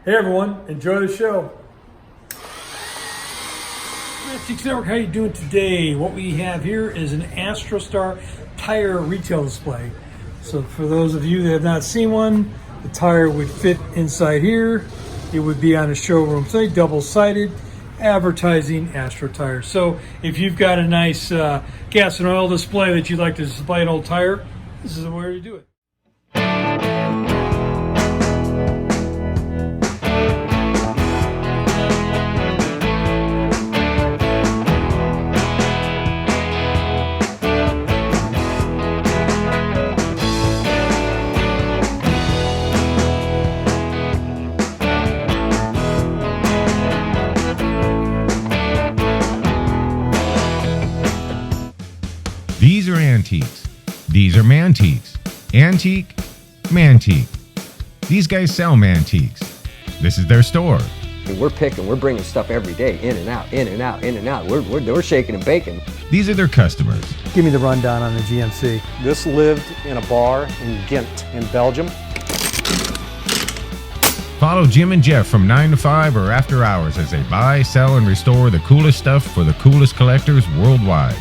Hey everyone, enjoy the show. Mantiques Network, how you doing today? What we have here is an ASTROSTAR tire retail display. So for those of you that have not seen one, the tire would fit inside here. It would be on a showroom site, double-sided, advertising Astro tires. So if you've got a nice gas and oil display that you'd like to display an old tire, this is the way to do it. These are antiques. These are mantiques. Antique, mantique. These guys sell mantiques. This is their store. We're bringing stuff every day, in and out, in and out, in and out. We're shaking and baking. These are their customers. Give me the rundown on the GMC. This lived in a bar in Ghent in Belgium. Follow Jim and Jeff from 9 to 5 or after hours as they buy, sell, and restore the coolest stuff for the coolest collectors worldwide.